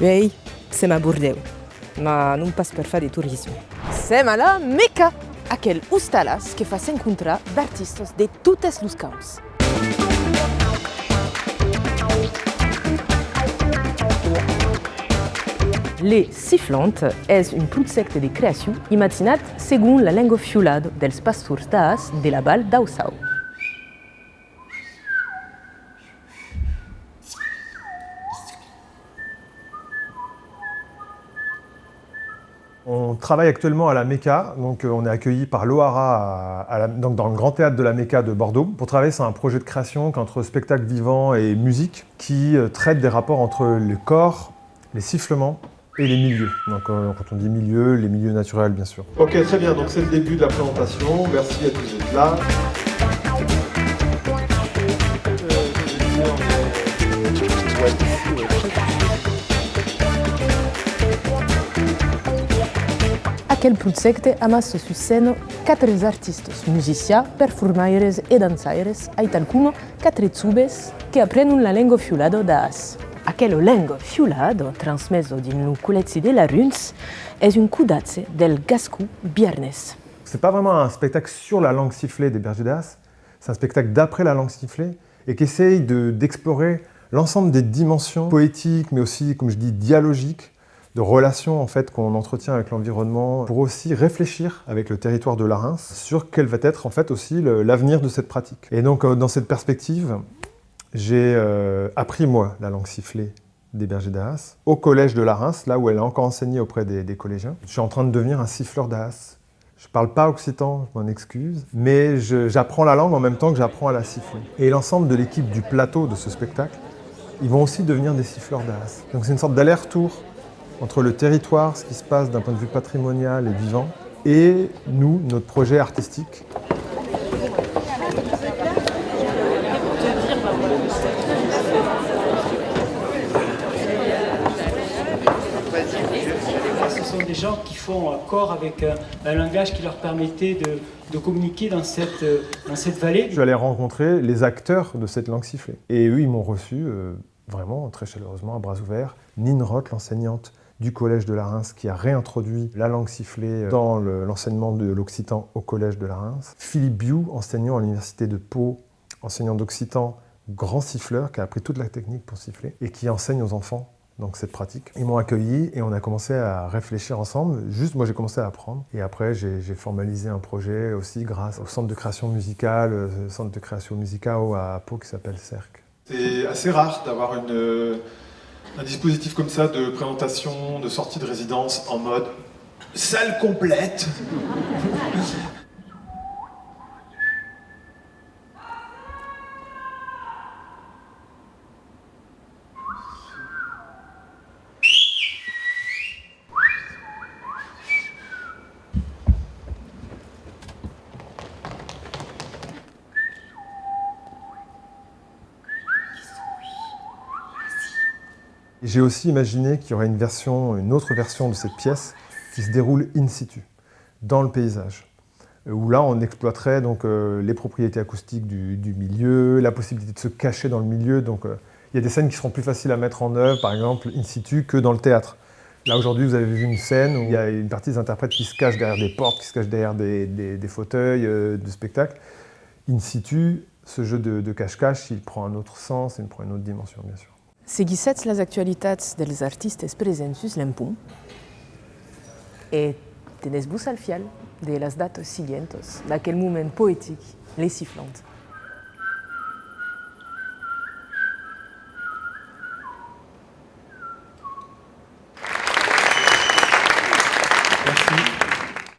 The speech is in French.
Ei, sema Bordeaux, ma non pas per fare turismo. Sema la Meca, aquel ustalas que faz encontrar d'artistes de totes los camps. Les Sifflantes és un projecte de creació imaginat segons la llengua fiolada dels pastors d'As de la Val d'Aussau. On travaille actuellement à la Meca, donc on est accueilli par l'OHARA donc dans le Grand Théâtre de la Meca de Bordeaux pour travailler sur un projet de création entre spectacle vivant et musique qui traite des rapports entre le corps, les sifflements et les milieux. Donc quand on dit milieu, les milieux naturels bien sûr. Ok, très bien, donc c'est le début de la présentation. Merci à tous d'être là. Aquel projecte amassa su scène 4 artistes, musicians, performaires e dansaires, aital como 4 zubes que aprenen la lengua fiolada d'As. Aquella lengua fiolada, transmessa din colezzi de la Runs, est un coudatze del gascou Biernes. C'est pas vraiment un spectacle sur la langue sifflée des Bergers d'As, c'est un spectacle d'après la langue sifflée et qui essaye d'explorer l'ensemble des dimensions poétiques, mais aussi, comme je dis, dialogiques, de relations en fait, qu'on entretient avec l'environnement pour aussi réfléchir avec le territoire de la Reims sur quel va être en fait aussi l'avenir de cette pratique. Et donc dans cette perspective, j'ai appris moi la langue sifflée des Bergers d'As au collège de la Reims, là où elle est encore enseignée auprès des collégiens. Je suis en train de devenir un siffleur d'As. Je ne parle pas occitan, je m'en excuse, mais j'apprends la langue en même temps que j'apprends à la siffler. Et l'ensemble de l'équipe du plateau de ce spectacle, ils vont aussi devenir des siffleurs d'As. Donc c'est une sorte d'aller-retour entre le territoire, ce qui se passe d'un point de vue patrimonial et vivant, et nous, notre projet artistique. Ce sont des gens qui font corps avec un langage qui leur permettait de communiquer dans cette vallée. Je suis allé rencontrer les acteurs de cette langue sifflée. Et eux, ils m'ont reçu vraiment très chaleureusement, à bras ouverts. Nine Roth, l'enseignante du collège de la Reims, qui a réintroduit la langue sifflée dans l'enseignement de l'occitan au collège de la Reims. Philippe Biou, enseignant à l'université de Pau, enseignant d'occitan, grand siffleur, qui a appris toute la technique pour siffler et qui enseigne aux enfants donc cette pratique. Ils m'ont accueilli et on a commencé à réfléchir ensemble. Juste moi j'ai commencé à apprendre et après j'ai formalisé un projet aussi grâce au centre de création musicale, centre de création musicale à Pau qui s'appelle CERC. C'est assez rare d'avoir un dispositif comme ça de présentation, de sortie de résidence en mode salle complète. J'ai aussi imaginé qu'il y aurait une autre version de cette pièce qui se déroule in situ, dans le paysage, où là on exploiterait donc, les propriétés acoustiques du milieu, la possibilité de se cacher dans le milieu. Donc il y a des scènes qui seront plus faciles à mettre en œuvre, par exemple in situ, que dans le théâtre. Là aujourd'hui vous avez vu une scène où il y a une partie des interprètes qui se cachent derrière des portes, qui se cachent derrière des fauteuils de spectacle. In situ, ce jeu de cache-cache, il prend un autre sens, il prend une autre dimension bien sûr. Seguissets les actualitats dels artistes presents sus l'empont et tenez-vous al fiel de les dates siguientes d'aquel moment poétique, les Sifflantes.